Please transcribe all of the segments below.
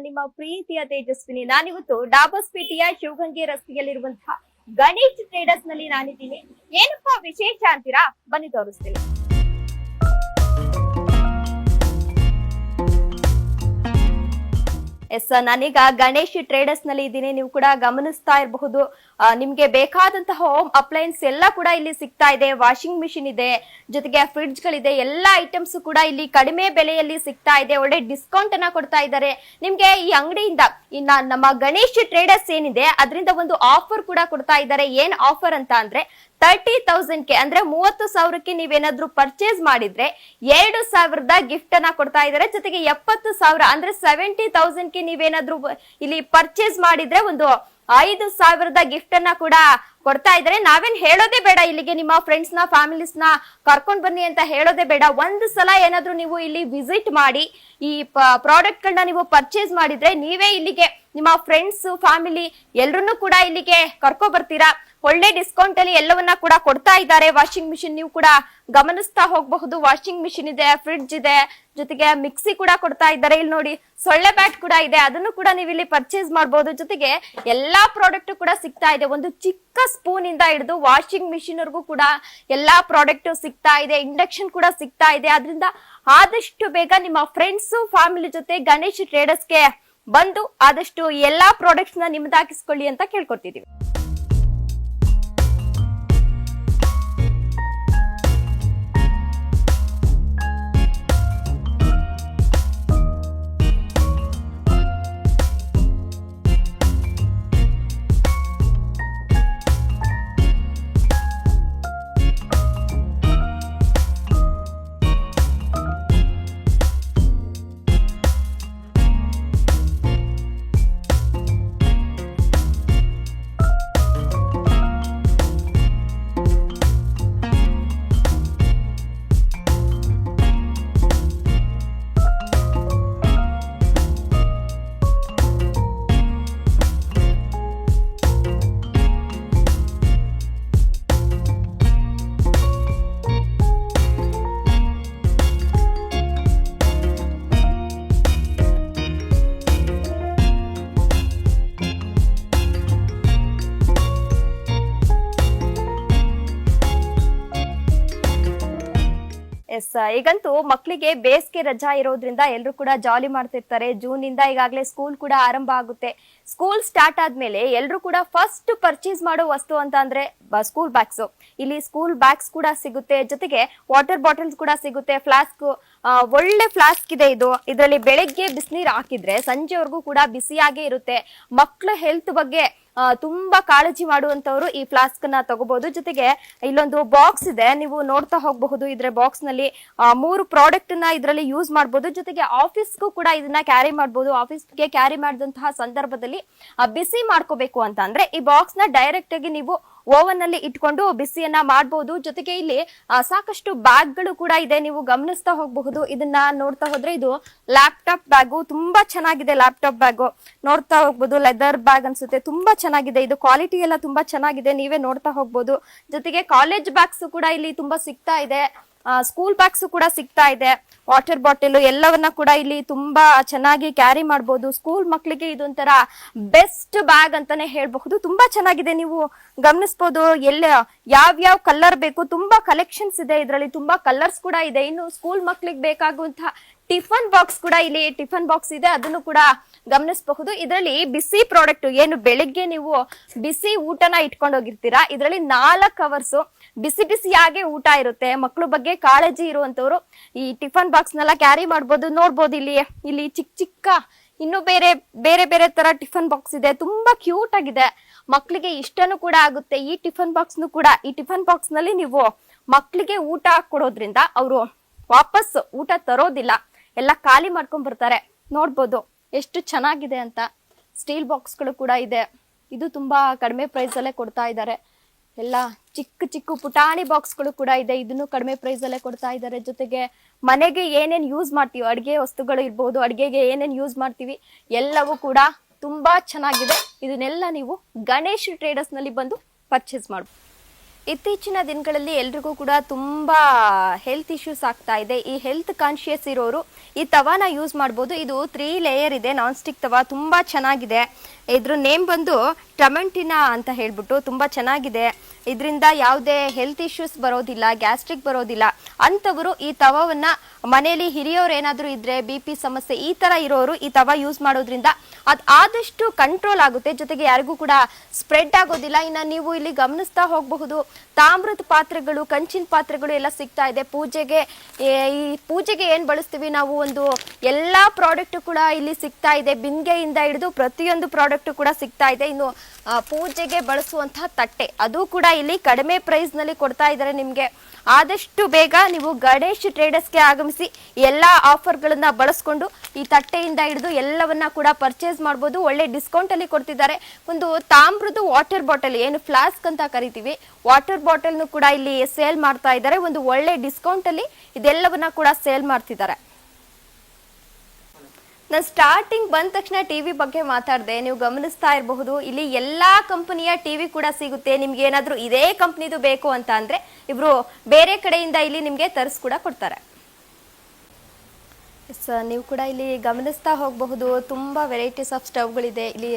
ನಿಮ್ಮ ಪ್ರೀತಿಯ ತೇಜಸ್ವಿನಿ. ನಾನಿವತ್ತು ಡಾಬಸ್ಪೇಟೆಯ ಶಿವಗಂಗೆ ರಸ್ತೆಯಲ್ಲಿರುವಂತಹ ಗಣೇಶ್ ಟ್ರೇಡರ್ಸ್ ನಲ್ಲಿ ನಾನಿದ್ದೀನಿ. ಏನಪ್ಪಾ ವಿಶೇಷ ಅಂತೀರಾ? ಬನ್ನಿ ತೋರಿಸ್ತೀನಿ. ಎಸ್, ನಾನೀಗ ಗಣೇಶ್ ಟ್ರೇಡರ್ಸ್ ನಲ್ಲಿ ಇದ್ದೀನಿ. ನೀವು ಕೂಡ ಗಮನಿಸ್ತಾ ಇರಬಹುದು, ನಿಮ್ಗೆ ಬೇಕಾದಂತಹ ಹೋಮ್ ಅಪ್ಲೈನ್ಸ್ ಎಲ್ಲ ಕೂಡ ಇಲ್ಲಿ ಸಿಗ್ತಾ ಇದೆ. ವಾಷಿಂಗ್ ಮಿಷಿನ್ ಇದೆ, ಜೊತೆಗೆ ಫ್ರಿಡ್ಜ್ ಗಳಿದೆ. ಎಲ್ಲ ಐಟಮ್ಸ್ ಕೂಡ ಇಲ್ಲಿ ಕಡಿಮೆ ಬೆಲೆಯಲ್ಲಿ ಸಿಗ್ತಾ ಇದೆ. ಒಳ್ಳೆ ಡಿಸ್ಕೌಂಟ್ ಅನ್ನ ಕೊಡ್ತಾ ಇದ್ದಾರೆ ನಿಮ್ಗೆ. ಈ ಅಂಗಡಿಯಿಂದ ನಮ್ಮ ಗಣೇಶ್ ಟ್ರೇಡರ್ಸ್ ಏನಿದೆ ಅದರಿಂದ ಒಂದು ಆಫರ್ ಕೂಡ ಕೊಡ್ತಾ ಇದ್ದಾರೆ. ಏನ್ ಆಫರ್ ಅಂತ ಅಂದ್ರೆ 30,000ಗೆ ಅಂದ್ರೆ 30,000ಕ್ಕೆ ನೀವೇನಾದ್ರೂ ಪರ್ಚೇಸ್ ಮಾಡಿದ್ರೆ 2,000 ಗಿಫ್ಟ್ ಅನ್ನ ಕೊಡ್ತಾ ಇದ್ದಾರೆ. ಜೊತೆಗೆ 70,000 ಅಂದ್ರೆ 70,000ಕ್ಕೆ ನೀವೇನಾದ್ರೂ ಇಲ್ಲಿ ಪರ್ಚೇಸ್ ಮಾಡಿದ್ರೆ ಒಂದು 5,000 ಗಿಫ್ಟ್ ಅನ್ನ ಕೂಡ ಕೊಡ್ತಾ ಇದ್ದಾರೆ. ನಾವೇನ್ ಹೇಳೋದೇ ಬೇಡ, ಇಲ್ಲಿಗೆ ನಿಮ್ಮ ಫ್ರೆಂಡ್ಸ್ ನ ಫ್ಯಾಮಿಲೀಸ್ ನ ಕರ್ಕೊಂಡ್ ಬನ್ನಿ ಅಂತ ಹೇಳೋದೇ ಬೇಡ. ಒಂದು ಸಲ ಏನಾದ್ರೂ ನೀವು ಇಲ್ಲಿ ವಿಸಿಟ್ ಮಾಡಿ ಈ ಪ್ರಾಡಕ್ಟ್ ಗಳನ್ನ ನೀವು ಪರ್ಚೇಸ್ ಮಾಡಿದ್ರೆ ನೀವೇ ಇಲ್ಲಿಗೆ ನಿಮ್ಮ ಫ್ರೆಂಡ್ಸ್ ಫ್ಯಾಮಿಲಿ ಎಲ್ರನ್ನೂ ಕೂಡ ಇಲ್ಲಿಗೆ ಕರ್ಕೊ ಬರ್ತೀರಾ. ಒಳ್ಳೆ ಡಿಸ್ಕೌಂಟ್ ಅಲ್ಲಿ ಎಲ್ಲವನ್ನ ಕೂಡ ಕೊಡ್ತಾ ಇದ್ದಾರೆ. ವಾಷಿಂಗ್ ಮಿಷಿನ್ ನೀವು ಕೂಡ ಗಮನಿಸ್ತಾ ಹೋಗಬಹುದು. ವಾಷಿಂಗ್ ಮಿಷಿನ್ ಇದೆ, ಫ್ರಿಡ್ಜ್ ಇದೆ, ಜೊತೆಗೆ ಮಿಕ್ಸಿ ಕೂಡ ಕೊಡ್ತಾ ಇದ್ದಾರೆ. ಇಲ್ಲಿ ನೋಡಿ ಸೊಳ್ಳೆ ಬ್ಯಾಟ್ ಕೂಡ ಇದೆ, ಅದನ್ನು ಕೂಡ ನೀವು ಇಲ್ಲಿ ಪರ್ಚೇಸ್ ಮಾಡಬಹುದು. ಜೊತೆಗೆ ಎಲ್ಲಾ ಪ್ರಾಡಕ್ಟ್ ಕೂಡ ಸಿಗ್ತಾ ಇದೆ. ಒಂದು ಚಿಕ್ಕ ಸ್ಪೂನ್ ಇಂದ ಹಿಡಿದು ವಾಷಿಂಗ್ ಮಿಷಿನ್ ವರ್ಗೂ ಕೂಡ ಎಲ್ಲಾ ಪ್ರಾಡಕ್ಟ್ ಸಿಗ್ತಾ ಇದೆ. ಇಂಡಕ್ಷನ್ ಕೂಡ ಸಿಗ್ತಾ ಇದೆ. ಆದ್ರಿಂದ ಆದಷ್ಟು ಬೇಗ ನಿಮ್ಮ ಫ್ರೆಂಡ್ಸ್ ಫ್ಯಾಮಿಲಿ ಜೊತೆ ಗಣೇಶ್ ಟ್ರೇಡರ್ಸ್ಗೆ ಬಂದು ಆದಷ್ಟು ಎಲ್ಲಾ ಪ್ರಾಡಕ್ಟ್ಸ್ ನ ನಿಮ್ದಾಕಿಸ್ಕೊಳ್ಳಿ ಅಂತ ಕೇಳ್ಕೊತಿದೀವಿ. ಎಸ್, ಈಗಂತೂ ಮಕ್ಕಳಿಗೆ ಬೇಸಿಗೆ ರಜಾ ಇರೋದ್ರಿಂದ ಎಲ್ಲರೂ ಕೂಡ ಜಾಲಿ ಮಾಡ್ತಿರ್ತಾರೆ. ಜೂನ್ ಇಂದ ಈಗಾಗಲೇ ಸ್ಕೂಲ್ ಕೂಡ ಆರಂಭ ಆಗುತ್ತೆ. ಸ್ಕೂಲ್ ಸ್ಟಾರ್ಟ್ ಆದ್ಮೇಲೆ ಎಲ್ಲರೂ ಕೂಡ ಫಸ್ಟ್ ಪರ್ಚೇಸ್ ಮಾಡೋ ವಸ್ತು ಅಂತ ಅಂದ್ರೆ ಸ್ಕೂಲ್ ಬ್ಯಾಗ್ಸ್. ಇಲ್ಲಿ ಸ್ಕೂಲ್ ಬ್ಯಾಗ್ಸ್ ಕೂಡ ಸಿಗುತ್ತೆ, ಜೊತೆಗೆ ವಾಟರ್ ಬಾಟಲ್ಸ್ ಕೂಡ ಸಿಗುತ್ತೆ. ಫ್ಲಾಸ್ಕ್, ಒಳ್ಳೆ ಫ್ಲಾಸ್ಕ್ ಇದೆ ಇದು. ಇದರಲ್ಲಿ ಬೆಳಗ್ಗೆ ಬಿಸಿನೀರು ಹಾಕಿದ್ರೆ ಸಂಜೆವರೆಗೂ ಕೂಡ ಬಿಸಿಯಾಗೇ ಇರುತ್ತೆ. ಮಕ್ಕಳ ಹೆಲ್ತ್ ಬಗ್ಗೆ ತುಂಬಾ ಕಾಳಜಿ ಮಾಡುವಂತವ್ರು ಈ ಫ್ಲಾಸ್ಕ್ ನ ತಗೋಬಹುದು. ಜೊತೆಗೆ ಇಲ್ಲೊಂದು ಬಾಕ್ಸ್ ಇದೆ, ನೀವು ನೋಡ್ತಾ ಹೋಗಬಹುದು. ಇದ್ರ ಬಾಕ್ಸ್ ನಲ್ಲಿ 3 ಪ್ರಾಡಕ್ಟ್ ನ ಇದರಲ್ಲಿ ಯೂಸ್ ಮಾಡಬಹುದು. ಜೊತೆಗೆ ಆಫೀಸ್ಗೂ ಕೂಡ ಇದನ್ನ ಕ್ಯಾರಿ ಮಾಡಬಹುದು. ಆಫೀಸ್ಗೆ ಕ್ಯಾರಿ ಮಾಡಿದಂತಹ ಸಂದರ್ಭದಲ್ಲಿ ಬಿಸಿ ಮಾಡ್ಕೋಬೇಕು ಅಂತ ಅಂದ್ರೆ ಈ ಬಾಕ್ಸ್ ನ ಡೈರೆಕ್ಟ್ ಆಗಿ ನೀವು ಓವನ್ ಅಲ್ಲಿ ಇಟ್ಕೊಂಡು ಬಿಸಿಯನ್ನ ಮಾಡಬಹುದು. ಜೊತೆಗೆ ಇಲ್ಲಿ ಸಾಕಷ್ಟು ಬ್ಯಾಗ್ ಗಳು ಕೂಡ ಇದೆ, ನೀವು ಗಮನಿಸ್ತಾ ಹೋಗಬಹುದು. ಇದನ್ನ ನೋಡ್ತಾ ಹೋದ್ರೆ ಇದು ಲ್ಯಾಪ್ಟಾಪ್ ಬ್ಯಾಗು, ತುಂಬಾ ಚೆನ್ನಾಗಿದೆ. ಲ್ಯಾಪ್ಟಾಪ್ ಬ್ಯಾಗು ನೋಡ್ತಾ ಹೋಗ್ಬಹುದು, ಲೆದರ್ ಬ್ಯಾಗ್ ಅನ್ಸುತ್ತೆ, ತುಂಬಾ ಚೆನ್ನಾಗಿದೆ. ಇದು ಕ್ವಾಲಿಟಿ ಎಲ್ಲ ತುಂಬಾ ಚೆನ್ನಾಗಿದೆ, ನೀವೇ ನೋಡ್ತಾ ಹೋಗ್ಬಹುದು. ಜೊತೆಗೆ ಕಾಲೇಜ್ ಬ್ಯಾಗ್ಸ್ ಕೂಡ ಇಲ್ಲಿ ತುಂಬಾ ಸಿಗ್ತಾ ಇದೆ. ಸ್ಕೂಲ್ ಬ್ಯಾಗ್ಸ್ ಕೂಡ ಸಿಗ್ತಾ ಇದೆ. ವಾಟರ್ ಬಾಟಲ್ ಎಲ್ಲವನ್ನ ಕೂಡ ಇಲ್ಲಿ ತುಂಬಾ ಚೆನ್ನಾಗಿ ಕ್ಯಾರಿ ಮಾಡಬಹುದು. ಸ್ಕೂಲ್ ಮಕ್ಕಳಿಗೆ ಇದೊಂಥರ ಬೆಸ್ಟ್ ಬ್ಯಾಗ್ ಅಂತಾನೆ ಹೇಳ್ಬಹುದು. ತುಂಬಾ ಚೆನ್ನಾಗಿದೆ, ನೀವು ಗಮನಿಸಬಹುದು. ಎಲ್ಲ ಯಾವ್ಯಾವ ಕಲರ್ ಬೇಕು, ತುಂಬಾ ಕಲೆಕ್ಷನ್ಸ್ ಇದೆ. ಇದರಲ್ಲಿ ತುಂಬಾ ಕಲರ್ಸ್ ಕೂಡ ಇದೆ. ಇನ್ನು ಸ್ಕೂಲ್ ಮಕ್ಕಳಿಗೆ ಬೇಕಾಗುವಂತಹ ಟಿಫನ್ ಬಾಕ್ಸ್ ಕೂಡ ಇಲ್ಲಿ ಟಿಫನ್ ಬಾಕ್ಸ್ ಇದೆ, ಅದನ್ನು ಕೂಡ ಗಮನಿಸಬಹುದು. ಇದರಲ್ಲಿ ಬಿಸಿ ಪ್ರಾಡಕ್ಟ್, ಏನು ಬೆಳಿಗ್ಗೆ ನೀವು ಬಿಸಿ ಊಟನ ಇಟ್ಕೊಂಡು ಹೋಗಿರ್ತೀರಾ, ಇದರಲ್ಲಿ 4 ಅವರ್ಸ್ ಬಿಸಿ ಬಿಸಿಯಾಗೆ ಊಟ ಇರುತ್ತೆ. ಮಕ್ಕಳ ಬಗ್ಗೆ ಕಾಳಜಿ ಇರುವಂತವ್ರು ಈ ಟಿಫನ್ ಬಾಕ್ಸ್ ನೆಲ್ಲ ಕ್ಯಾರಿ ಮಾಡ್ಬೋದು. ನೋಡ್ಬೋದು ಇಲ್ಲಿ ಚಿಕ್ಕ ಚಿಕ್ಕ ಇನ್ನು ಬೇರೆ ಬೇರೆ ಬೇರೆ ತರ ಟಿಫನ್ ಬಾಕ್ಸ್ ಇದೆ. ತುಂಬಾ ಕ್ಯೂಟ್ ಆಗಿದೆ, ಮಕ್ಕಳಿಗೆ ಇಷ್ಟನೂ ಕೂಡ ಆಗುತ್ತೆ. ಈ ಟಿಫನ್ ಬಾಕ್ಸ್ ನಲ್ಲಿ ನೀವು ಮಕ್ಕಳಿಗೆ ಊಟ ಕೊಡೋದ್ರಿಂದ ಅವರು ವಾಪಸ್ ಊಟ ತರೋದಿಲ್ಲ, ಎಲ್ಲ ಖಾಲಿ ಮಾಡ್ಕೊಂಡ್ ಬರ್ತಾರೆ. ನೋಡ್ಬೋದು ಎಷ್ಟು ಚೆನ್ನಾಗಿದೆ ಅಂತ. ಸ್ಟೀಲ್ ಬಾಕ್ಸ್ ಗಳು ಕೂಡ ಇದೆ. ಇದು ತುಂಬಾ ಕಡಿಮೆ ಪ್ರೈಸ್ ಅಲ್ಲೇ ಕೊಡ್ತಾ ಇದ್ದಾರೆ. ಎಲ್ಲ ಚಿಕ್ಕ ಚಿಕ್ಕ ಪುಟಾಣಿ ಬಾಕ್ಸ್ ಗಳು ಕೂಡ ಇದೆ, ಇದನ್ನು ಕಡಿಮೆ ಪ್ರೈಸ್ ಅಲ್ಲೇ ಕೊಡ್ತಾ ಇದ್ದಾರೆ. ಜೊತೆಗೆ ಮನೆಗೆ ಏನೇನ್ ಯೂಸ್ ಮಾಡ್ತೀವಿ, ಅಡಿಗೆ ವಸ್ತುಗಳು ಇರ್ಬೋದು, ಅಡಿಗೆಗೆ ಏನೇನ್ ಯೂಸ್ ಮಾಡ್ತೀವಿ ಎಲ್ಲವೂ ಕೂಡ ತುಂಬಾ ಚೆನ್ನಾಗಿದೆ. ಇದನ್ನೆಲ್ಲ ನೀವು ಗಣೇಶ್ ಟ್ರೇಡರ್ಸ್ ನಲ್ಲಿ ಬಂದು ಪರ್ಚೇಸ್ ಮಾಡಬಹುದು. ಇತ್ತೀಚಿನ ದಿನಗಳಲ್ಲಿ ಎಲ್ರಿಗೂ ಕೂಡ ತುಂಬಾ ಹೆಲ್ತ್ ಇಶ್ಯೂಸ್ ಆಗ್ತಾ ಇದೆ. ಈ ಹೆಲ್ತ್ ಕಾನ್ಶಿಯಸ್ ಇರೋರು ಈ ತವಾನ ಯೂಸ್ ಮಾಡ್ಬೋದು. ಇದು 3 ಲೇಯರ್ ಇದೆ, ನಾನ್ ಸ್ಟಿಕ್ ತವಾ, ತುಂಬಾ ಚೆನ್ನಾಗಿದೆ. ಇದ್ರ ನೇಮ್ ಬಂದು ಟಮೆಂಟಿನಾ ಅಂತ ಹೇಳ್ಬಿಟ್ಟು ತುಂಬಾ ಚೆನ್ನಾಗಿದೆ. ಇದರಿಂದ ಯಾವುದೇ ಹೆಲ್ತ್ ಇಶ್ಯೂಸ್ ಬರೋದಿಲ್ಲ, ಗ್ಯಾಸ್ಟ್ರಿಕ್ ಬರೋದಿಲ್ಲ. ಅಂಥವರು ಈ ತವವನ್ನ ಮನೆಯಲ್ಲಿ ಹಿರಿಯವರು ಏನಾದರೂ ಇದ್ರೆ BP ಸಮಸ್ಯೆ ಈ ತರ ಇರೋರು ಈ ತವಾ ಯೂಸ್ ಮಾಡೋದ್ರಿಂದ ಅದು ಆದಷ್ಟು ಕಂಟ್ರೋಲ್ ಆಗುತ್ತೆ, ಜೊತೆಗೆ ಯಾರಿಗೂ ಕೂಡ ಸ್ಪ್ರೆಡ್ ಆಗೋದಿಲ್ಲ. ಇನ್ನು ನೀವು ಇಲ್ಲಿ ಗಮನಿಸ್ತಾ ಹೋಗಬಹುದು, ತಾಮ್ರದ ಪಾತ್ರೆಗಳು, ಕಂಚಿನ ಪಾತ್ರೆಗಳು ಎಲ್ಲ ಸಿಗ್ತಾ ಇದೆ. ಈ ಪೂಜೆಗೆ ಏನ್ ಬಳಸ್ತೀವಿ ನಾವು, ಒಂದು ಎಲ್ಲಾ ಪ್ರಾಡಕ್ಟ್ ಕೂಡ ಇಲ್ಲಿ ಸಿಗ್ತಾ ಇದೆ. ಬಿಂದಿಗೆಯಿಂದ ಹಿಡಿದು ಪ್ರತಿಯೊಂದು ಪ್ರಾಡಕ್ಟ್ ಕೂಡ ಸಿಗ್ತಾ ಇದೆ. ಇನ್ನು ಪೂಜೆಗೆ ಬಳಸುವಂತಹ ತಟ್ಟೆ ಅದು ಕೂಡ ಇಲ್ಲಿ ಕಡಿಮೆ ಪ್ರೈಸ್ ನಲ್ಲಿ ಕೊಡ್ತಾ ಇದ್ದಾರೆ ನಿಮ್ಗೆ. ಆದಷ್ಟು ಬೇಗ ನೀವು ಗಣೇಶ್ ಟ್ರೇಡರ್ಸ್ಗೆ ಆಗಮಿಸಿ ಎಲ್ಲಾ ಆಫರ್ ಗಳನ್ನ ಬಳಸ್ಕೊಂಡು ಈ ತಟ್ಟೆಯಿಂದ ಹಿಡಿದು ಎಲ್ಲವನ್ನ ಕೂಡ ಪರ್ಚೇಸ್ ಮಾಡಬಹುದು. ಒಳ್ಳೆ ಡಿಸ್ಕೌಂಟ್ ಅಲ್ಲಿ ಕೊಡ್ತಿದ್ದಾರೆ. ಒಂದು ತಾಮ್ರದ ವಾಟರ್ ಬಾಟಲ್, ಏನು ಫ್ಲಾಸ್ಕ್ ಅಂತ ಕರಿತೀವಿ, ವಾಟರ್ ಬಾಟಲ್ ಕೂಡ ಇಲ್ಲಿ ಸೇಲ್ ಮಾಡ್ತಾ ಇದ್ದಾರೆ. ಒಂದು ಒಳ್ಳೆ ಡಿಸ್ಕೌಂಟ್ ಅಲ್ಲಿ ಇದೆಲ್ಲವನ್ನ ಕೂಡ ಸೇಲ್ ಮಾಡ್ತಿದ್ದಾರೆ. ನಾನು ಸ್ಟಾರ್ಟಿಂಗ್ ಬಂದ ತಕ್ಷಣ ಟಿವಿ ಬಗ್ಗೆ ಮಾತಾಡಿದೆ. ನೀವು ಗಮನಿಸ್ತಾ ಇರಬಹುದು, ಇಲ್ಲಿ ಎಲ್ಲಾ ಕಂಪನಿಯ ಟಿವಿ ಕೂಡ ಸಿಗುತ್ತೆ. ನಿಮ್ಗೆ ಏನಾದ್ರೂ ಇದೇ ಕಂಪನಿದು ಬೇಕು ಅಂತ ಅಂದ್ರೆ ಇಬ್ರು ಬೇರೆ ಕಡೆಯಿಂದ ಇಲ್ಲಿ ನಿಮ್ಗೆ ತರಿಸ್ ಕೂಡ ಕೊಡ್ತಾರೆ. ನೀವು ಕೂಡ ಇಲ್ಲಿ ಗಮನಿಸ್ತಾ ಹೋಗಬಹುದು, ತುಂಬಾ ವೆರೈಟೀಸ್ ಆಫ್ ಸ್ಟವ್ಗಳಿದೆ. ಇಲ್ಲಿ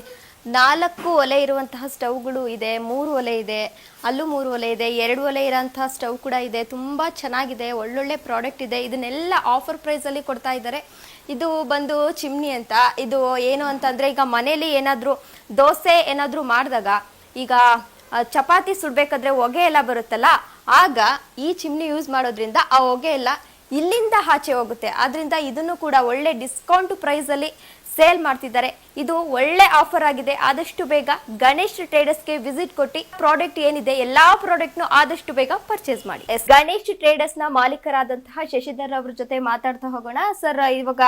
4 ಒಲೆ ಇರುವಂತಹ ಸ್ಟವ್ಗಳು ಇದೆ, 3 ಒಲೆ ಇದೆ, ಅಲ್ಲೂ 3 ಒಲೆ ಇದೆ, 2 ಒಲೆ ಇರೋಂತಹ ಸ್ಟವ್ ಕೂಡ ಇದೆ. ತುಂಬಾ ಚೆನ್ನಾಗಿದೆ, ಒಳ್ಳೊಳ್ಳೆ ಪ್ರಾಡಕ್ಟ್ ಇದೆ. ಇದನ್ನೆಲ್ಲ ಆಫರ್ ಪ್ರೈಸ್ ಅಲ್ಲಿ ಕೊಡ್ತಾ ಇದ್ದಾರೆ. ಇದು ಬಂದು ಚಿಮ್ನಿ ಅಂತ. ಇದು ಏನು ಅಂತಂದ್ರೆ, ಈಗ ಮನೇಲಿ ಏನಾದ್ರು ದೋಸೆ ಏನಾದ್ರು ಮಾಡಿದಾಗ, ಈಗ ಚಪಾತಿ ಸುಡ್ಬೇಕಾದ್ರೆ ಹೊಗೆ ಎಲ್ಲ ಬರುತ್ತಲ್ಲ, ಆಗ ಈ ಚಿಮ್ನಿ ಯೂಸ್ ಮಾಡೋದ್ರಿಂದ ಆ ಹೊಗೆ ಎಲ್ಲ ಇಲ್ಲಿಂದ ಆಚೆ ಹೋಗುತ್ತೆ. ಆದ್ರಿಂದ ಇದನ್ನು ಕೂಡ ಒಳ್ಳೆ ಡಿಸ್ಕೌಂಟ್ ಪ್ರೈಸ್ ಅಲ್ಲಿ ಸೇಲ್ ಮಾಡ್ತಿದ್ದಾರೆ. ಇದು ಒಳ್ಳೆ ಆಫರ್ ಆಗಿದೆ. ಆದಷ್ಟು ಬೇಗ ಗಣೇಶ್ ಟ್ರೇಡರ್ಸ್ಗೆ ವಿಸಿಟ್ ಕೊಟ್ಟು ಪ್ರಾಡಕ್ಟ್ ಏನಿದೆ ಎಲ್ಲಾ ಪ್ರಾಡಕ್ಟ್ ನು ಆದಷ್ಟು ಬೇಗ ಪರ್ಚೇಸ್ ಮಾಡಿ. ಗಣೇಶ್ ಟ್ರೇಡರ್ಸ್ ನ ಮಾಲೀಕರಾದಂತಹ ಶಶಿಧರ್ ಅವ್ರ ಜೊತೆ ಮಾತಾಡ್ತಾ ಹೋಗೋಣ. ಸರ್, ಇವಾಗ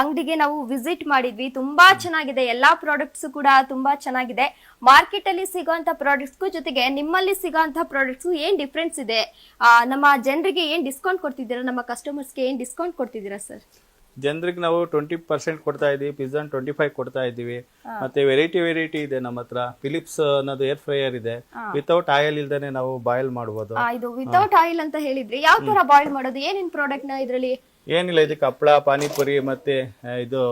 ಅಂಗಡಿಗೆ ನಾವು ವಿಸಿಟ್ ಮಾಡಿದ್ವಿ, ತುಂಬಾ ಚೆನ್ನಾಗಿದೆ, ಎಲ್ಲಾ ಪ್ರಾಡಕ್ಟ್ಸ್ ಕೂಡ ತುಂಬಾ ಚೆನ್ನಾಗಿದೆ. ಮಾರ್ಕೆಟ್ ಅಲ್ಲಿ ಸಿಗುವಂತ ಪ್ರಾಡಕ್ಟ್ಸ್ಗೂ ಜೊತೆಗೆ ನಿಮ್ಮಲ್ಲಿ ಸಿಗುವಂತ ಪ್ರಾಡಕ್ಟ್ಸ್ ಏನ್ ಡಿಫ್ರೆನ್ಸ್ ಇದೆ? ನಮ್ಮ ಜನರಿಗೆ ಏನ್ ಡಿಸ್ಕೌಂಟ್ ಕೊಡ್ತಿದ್ದೀರಾ? ನಮ್ಮ ಕಸ್ಟಮರ್ಸ್ಗೆ ಏನ್ ಡಿಸ್ಕೌಂಟ್ ಕೊಡ್ತಿದ್ದೀರಾ ಸರ್? ಜನರಿಗೆ ನಾವು 20% ಕೊಡ್ತಾ ಇದೀವಿ, ಪಿಜ್ಜಾ 25 ಕೊಡ್ತಾ ಇದೀವಿ. ಮತ್ತೆ ವೆರೈಟಿ ಇದೆ ನಮ್ಮ ಹತ್ರ. ಫಿಲಿಪ್ಸ್ ಅನ್ನೋದು ಏರ್ ಫ್ರೈಯರ್ ಇದೆ, ವಿತೌಟ್ ಆಯಿಲ್ ಇಲ್ದೇನೆ ನಾವು ಬಾಯ್ಲ್ ಮಾಡಬಹುದು. ಇದು ವಿತೌಟ್ ಆಯಿಲ್ ಅಂತ ಹೇಳಿದ್ರಿ, ಯಾವ ತರ ಬಾಯ್ಲ್ ಮಾಡೋದು? ಏನೇನ್ ಪ್ರಾಡಕ್ಟ್ ನ ಇದ್ರಲ್ಲಿ? ಏನಿಲ್ಲ, ಇದಕ್ಕೆ ಹಪ್ಪಳ, ಪಾನಿಪುರಿ ಮತ್ತೆ ಇದು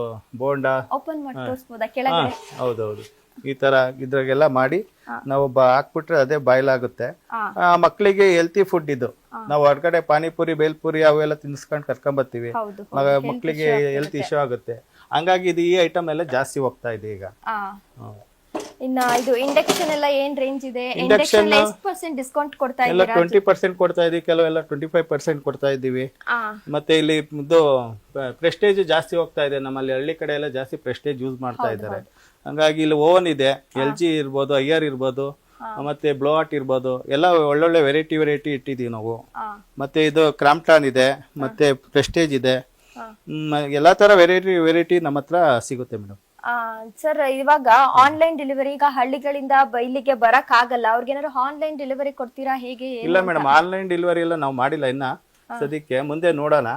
ಬೋಂಡಾ ಓಪನ್ ಮಾಡಿ ತೋರಿಸಬಹುದಾ ಕೆಳಗಡೆ? ಹೌದೌದು, ಈ ತರ ಇದ್ರಾಗೆಲ್ಲ ಮಾಡಿ ನಾವು ಹಾಕ್ಬಿಟ್ರೆ ಅದೇ ಬಾಯ್ಲ್ ಆಗುತ್ತೆ. ಮಕ್ಕಳಿಗೆ ಹೆಲ್ತಿ ಫುಡ್ ಇದು. ನಾವು ಹೊರಗಡೆ ಪಾನಿಪುರಿ, ಬೇಲ್ಪುರಿ ಅವೆಲ್ಲ ತಿನ್ಸ್ಕೊಂಡ್ ಕರ್ಕೊಂಡ್ ಬರ್ತೀವಿ, ಮಕ್ಕಳಿಗೆ ಹೆಲ್ತ್ ಇಶ್ಯೂ ಆಗುತ್ತೆ. ಹಂಗಾಗಿ ಇದು ಈ ಐಟಮ್ ಎಲ್ಲ ಜಾಸ್ತಿ ಹೋಗ್ತಾ ಇದೆ ಈಗ. ಇನ್ನ ಇದು ಇಂಡಕ್ಷನ್ ಎಲ್ಲ ಏನ್ ರೇಂಜ್ ಇದೆ? ಇಂಡಕ್ಷನ್ ಎಷ್ಟು % ಡಿಸ್ಕೌಂಟ್ ಕೊಡ್ತಾ ಇದ್ದೀರಾ? ಎಲ್ಲ 20% ಕೊಡ್ತಾ ಇದೀವಿ, ಕೆಲವೆಲ್ಲ 25% ಕೊಡ್ತಾ ಇದೀವಿ. ಮತ್ತೆ ಇಲ್ಲಿ ಇದು ಪ್ರೆಸ್ಟೇಜ್ ಜಾಸ್ತಿ ಹೋಗ್ತಾ ಇದೆ ನಮ್ಮಲ್ಲಿ. ಹಳ್ಳಿ ಕಡೆ ಎಲ್ಲ ಜಾಸ್ತಿ ಪ್ರೆಸ್ಟೇಜ್ ಯೂಸ್ ಮಾಡ್ತಾ ಇದ್ದಾರೆ. ಹಂಗಾಗಿ ಇಲ್ಲಿ ಓವನ್ ಇದೆ, LG ಇರ್ಬೋದು, ಐಆರ್ ಇರ್ಬೋದು, ಮತ್ತೆ ಬ್ಲೋವಾಟ್ ಇರ್ಬೋದು, ಎಲ್ಲ ಒಳ್ಳೊಳ್ಳೆ ವೆರೈಟಿ ಇಟ್ಟಿದೀವಿ ನಾವು. ಮತ್ತೆ ಇದು ಕ್ರಾಂಪ್ಟಾನ್ ಇದೆ, ಮತ್ತೆ ಪ್ರೆಸ್ಟೇಜ್ ಇದೆ, ಎಲ್ಲಾ ತರ ವೆರೈಟಿ ನಮ್ಮ ಹತ್ರ ಸಿಗುತ್ತೆ ಮೇಡಮ್. ಸರ್, ಇವಾಗ ಆನ್ಲೈನ್ ಡೆಲಿವರಿ, ಈಗ ಹಳ್ಳಿಗಳಿಂದ ಇಲ್ಲಿಗೆ ಬರಕ್ ಆಗಲ್ಲ, ಅವ್ರಿಗೇನಾದ್ರು ಆನ್ಲೈನ್ ಡೆಲಿವರಿ ಕೊಡ್ತೀರಾ ಹೇಗೆ? ಇಲ್ಲ ಮೇಡಮ್, ಆನ್ಲೈನ್ ಡೆಲಿವರಿ ಎಲ್ಲ ನಾವು ಮಾಡಿಲ್ಲ ಇನ್ನ ಸದ್ಯಕ್ಕೆ, ಮುಂದೆ ನೋಡೋಣ.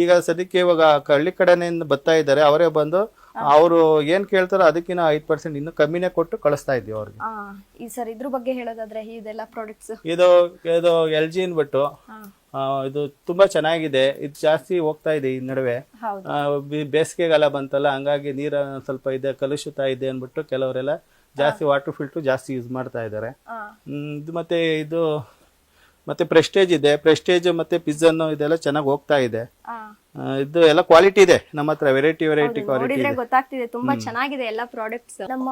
ಈಗ ಸದ್ಯಕ್ಕೆ ಇವಾಗ ಹಳ್ಳಿ ಕಡೆಯಿಂದ ಬರ್ತಾ ಇದ್ದಾರೆ, ಅವರೇ ಬಂದು ಅವರು ಏನ್ ಕೇಳ್ತಾರೋ ಅದಕ್ಕಿಂತ 5% ಇನ್ನು ಕಮ್ಮಿನೇ ಕೊಟ್ಟು ಕಳಿಸ್ತಾ ಇದೀವಿ ಅವ್ರಿಗೆ. ಈ ಸರ್ ಇದ್ರ ಬಗ್ಗೆ ಹೇಳೋದಾದ್ರೆ, ಇದೆಲ್ಲ ಪ್ರಾಡಕ್ಟ್ಸ್ ಇದು LG ಅನ್ಬಿಟ್ಟು ಇದು ತುಂಬಾ ಚೆನ್ನಾಗಿದೆ. ಇದು ಜಾಸ್ತಿ ಹೋಗ್ತಾ ಇದೆ ಈ ನಡುವೆ, ಬೇಸಿಗೆಗಾಲ ಬಂತಲ್ಲ, ಹಂಗಾಗಿ ನೀರ ಸ್ವಲ್ಪ ಇದೆ, ಕಲುಷಿತ ಇದೆ ಅನ್ಬಿಟ್ಟು ಕೆಲವರೆಲ್ಲ ಜಾಸ್ತಿ ವಾಟರ್ ಫಿಲ್ಟರ್ ಜಾಸ್ತಿ ಯೂಸ್ ಮಾಡ್ತಾ ಇದ್ದಾರೆ. ಮತ್ತೆ ಪ್ರೆಸ್ಟೇಜ್ ಇದೆ, ಪ್ರೆಸ್ಟೇಜ್ ಮತ್ತೆ ಪಿಜ್ಜಾನು ಇದೆಲ್ಲ ಚೆನ್ನಾಗಿ ಹೋಗ್ತಾ ಇದೆ. ಇದು ಎಲ್ಲ ಕ್ವಾಲಿಟಿ ಇದೆ ನಮ್ಮ ಹತ್ರ, ವೆರೈಟಿ ಕ್ವಾಲಿಟಿ ಇದೆ. ಗೊತ್ತಾಗ್ತಿದೆ, ತುಂಬಾ ಚೆನ್ನಾಗಿದೆ ಎಲ್ಲ ಪ್ರಾಡಕ್ಟ್ಸ್. ನಮ್ಮ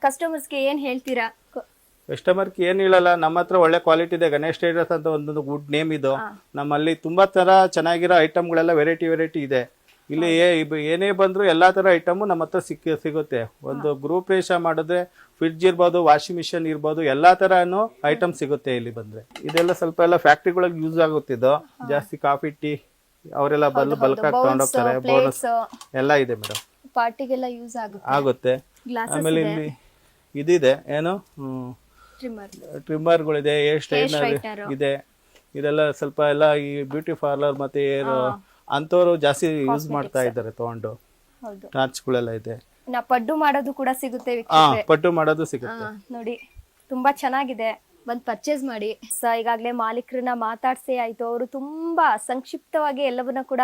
ಕಸ್ಟಮರ್ಸ್ಗೆ ಏನ್ ಹೇಳ್ತೀರಾ? ಕಸ್ಟಮರ್ಗೆ ಏನ್ ಹೇಳಲ್ಲ, ನಮ್ಮ ಹತ್ರ ಒಳ್ಳೆ ಕ್ವಾಲಿಟಿ ಇದೆ. ಗಣೇಶ್ ಟ್ರೇಡರ್ಸ್ ಅಂತ ಒಂದು ಗುಡ್ ನೇಮ್ ಇದು. ನಮ್ಮಲ್ಲಿ ತುಂಬಾ ತರ ಚೆನ್ನಾಗಿರೋ ಐಟಮ್ಗಳೆಲ್ಲ ವೆರೈಟಿ ಇದೆ. ಇಲ್ಲಿ ಏನೇ ಬಂದ್ರು ಎಲ್ಲಾ ತರ ಐಟಮ್ ನಮ್ಮ ಹತ್ರ ಸಿಗುತ್ತೆ. ಒಂದು ಗ್ರೂಪ್ ರೇಷ ಮಾಡಿದ್ರೆ ಫ್ರಿಡ್ಜ್ ಇರ್ಬೋದು, ವಾಷಿಂಗ್ ಮಿಷಿನ್ ಇರ್ಬೋದು, ಎಲ್ಲಾ ತರನು ಐಟಮ್ ಸಿಗುತ್ತೆ ಇಲ್ಲಿ ಬಂದ್ರೆ. ಇದೆಲ್ಲ ಸ್ವಲ್ಪ ಎಲ್ಲ ಫ್ಯಾಕ್ಟ್ರಿಗಳಿಗೆ ಯೂಸ್ ಆಗುತ್ತಿದ್ದು, ಜಾಸ್ತಿ ಕಾಫಿ ಟೀ ಅವರೆಲ್ಲ ಬಲ್ಕ್ ಆಗಿ ತಗೊಂಡೋಗ್ತಾರೆ. ಬೋನಸ್ ಎಲ್ಲ ಇದೆ ಮೇಡಮ್, ಪಾರ್ಟಿಗೆಲ್ಲ ಯೂಸ್ ಆಗುತ್ತೆ. ಆಮೇಲೆ ಇಲ್ಲಿ ಇದಿದೆ, ಏನು ಟ್ರಿಮ್ಮರ್ಗಳಿದೆ, ಹೇರ್ ಸ್ಟ್ರೈನರ್ ಇದೆ. ಇದೆಲ್ಲ ಸ್ವಲ್ಪ ಎಲ್ಲ ಈ ಬ್ಯೂಟಿ ಪಾರ್ಲರ್ ಮತ್ತೆ ಅಂತವ್ರು ಜಾಸ್ತಿ ಯೂಸ್ ಮಾಡ್ತಾ ಇದ್ದಾರೆ ತಗೊಂಡು. ಟಾರ್ಚ್ಗಳೆಲ್ಲ ಇದೆ. ಪಡ್ಡು ಮಾಡೋದು ಕೂಡ ಸಿಗುತ್ತೆ, ಪಡ್ಡು ಮಾಡೋದು ಸಿಗುತ್ತೆ ನೋಡಿ, ತುಂಬಾ ಚೆನ್ನಾಗಿದೆ. ಬಂದ್ ಪರ್ಚೇಸ್ ಮಾಡಿ. ಈಗಾಗಲೇ ಮಾಲೀಕರನ್ನ ಮಾತಾಡ್ಸೇ ಆಯ್ತು, ಅವರು ತುಂಬಾ ಸಂಕ್ಷಿಪ್ತವಾಗಿ ಎಲ್ಲವನ್ನ ಕೂಡ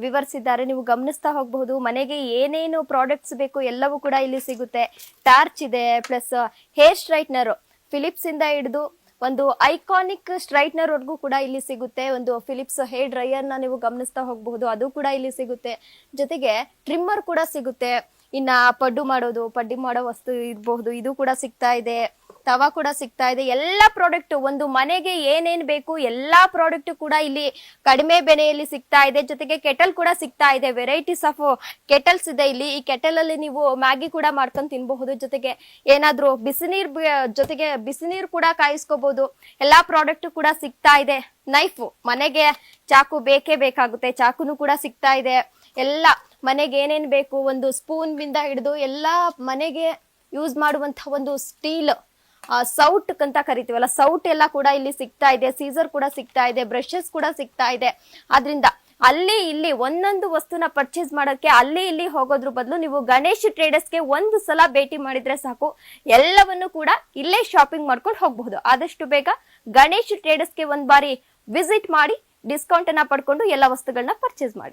ವಿವರಿಸಿದ್ದಾರೆ. ನೀವು ಗಮನಿಸ್ತಾ ಹೋಗಬಹುದು, ಮನೆಗೆ ಏನೇನು ಪ್ರಾಡಕ್ಟ್ಸ್ ಬೇಕು ಎಲ್ಲವೂ ಕೂಡ ಇಲ್ಲಿ ಸಿಗುತ್ತೆ. ಟಾರ್ಚ್ ಇದೆ, ಪ್ಲಸ್ ಹೇರ್ ಸ್ಟ್ರೈಟ್ನರ್ ಫಿಲಿಪ್ಸ್ ಇಂದ ಹಿಡಿದು ಒಂದು ಐಕಾನಿಕ್ ಸ್ಟ್ರೈಟ್ನರ್ ವರ್ಗೂ ಕೂಡ ಇಲ್ಲಿ ಸಿಗುತ್ತೆ. ಒಂದು ಫಿಲಿಪ್ಸ್ ಹೇರ್ ಡ್ರೈಯರ್ ನ ನೀವು ಗಮನಿಸ್ತಾ ಹೋಗಬಹುದು, ಅದು ಕೂಡ ಇಲ್ಲಿ ಸಿಗುತ್ತೆ. ಜೊತೆಗೆ ಟ್ರಿಮ್ಮರ್ ಕೂಡ ಸಿಗುತ್ತೆ. ಇನ್ನ ಪಡ್ಡಿ ಮಾಡೋ ವಸ್ತು ಇರಬಹುದು, ಇದು ಕೂಡ ಸಿಗ್ತಾ ಇದೆ. ತವಾ ಕೂಡ ಸಿಗ್ತಾ ಇದೆ. ಎಲ್ಲಾ ಪ್ರಾಡಕ್ಟ್, ಒಂದು ಮನೆಗೆ ಏನೇನ್ ಬೇಕು ಎಲ್ಲಾ ಪ್ರಾಡಕ್ಟ್ ಕೂಡ ಇಲ್ಲಿ ಕಡಿಮೆ ಬೆಲೆಯಲ್ಲಿ ಸಿಗ್ತಾ ಇದೆ. ಜೊತೆಗೆ ಕೆಟಲ್ ಕೂಡ ಸಿಗ್ತಾ ಇದೆ. ವೆರೈಟೀಸ್ ಆಫ್ ಕೆಟಲ್ಸ್ ಇದೆ ಇಲ್ಲಿ. ಈ ಕೆಟಲ್ ಅಲ್ಲಿ ನೀವು ಮ್ಯಾಗಿ ಕೂಡ ಮಾಡ್ಕೊಂಡು ತಿನ್ಬಹುದು. ಜೊತೆಗೆ ಏನಾದ್ರೂ ಜೊತೆಗೆ ಬಿಸಿನೀರು ಕೂಡ ಕಾಯಿಸ್ಕೋಬಹುದು. ಎಲ್ಲಾ ಪ್ರಾಡಕ್ಟ್ ಕೂಡ ಸಿಗ್ತಾ ಇದೆ. ನೈಫ್, ಮನೆಗೆ ಚಾಕು ಬೇಕೇ ಬೇಕಾಗುತ್ತೆ, ಚಾಕುನು ಕೂಡ ಸಿಗ್ತಾ ಇದೆ. ಎಲ್ಲ ಮನೆಗೆ ಏನೇನ್ ಬೇಕು, ಒಂದು ಸ್ಪೂನ್ ಇಂದ ಹಿಡಿದು ಎಲ್ಲಾ ಮನೆಗೆ ಯೂಸ್ ಮಾಡುವಂತಹ ಒಂದು ಸ್ಟೀಲ್ ಸೌಟ್ ಅಂತ ಕರಿತೀವಲ್ಲ, ಸೌಟ್ ಎಲ್ಲ ಕೂಡ ಇಲ್ಲಿ ಸಿಗ್ತಾ ಇದೆ. ಸೀಸರ್ ಕೂಡ ಸಿಗ್ತಾ ಇದೆ, ಬ್ರಷಸ್ ಕೂಡ ಸಿಗ್ತಾ ಇದೆ. ಆದ್ರಿಂದ ಅಲ್ಲಿ ಇಲ್ಲಿ ಒಂದೊಂದು ವಸ್ತುನ ಪರ್ಚೇಸ್ ಮಾಡೋಕೆ ಅಲ್ಲಿ ಇಲ್ಲಿ ಹೋಗೋದ್ರ ಬದಲು ನೀವು ಗಣೇಶ್ ಟ್ರೇಡರ್ಸ್ಗೆ ಒಂದು ಸಲ ಭೇಟಿ ಮಾಡಿದ್ರೆ ಸಾಕು, ಎಲ್ಲವನ್ನು ಕೂಡ ಇಲ್ಲೇ ಶಾಪಿಂಗ್ ಮಾಡ್ಕೊಂಡು ಹೋಗಬಹುದು. ಆದಷ್ಟು ಬೇಗ ಗಣೇಶ್ ಟ್ರೇಡರ್ಸ್ಗೆ ಒಂದ್ ಬಾರಿ ವಿಸಿಟ್ ಮಾಡಿ ಡಿಸ್ಕೌಂಟ್ ಅನ್ನ ಪಡ್ಕೊಂಡು ಎಲ್ಲ ವಸ್ತುಗಳನ್ನ ಪರ್ಚೇಸ್ ಮಾಡಿ.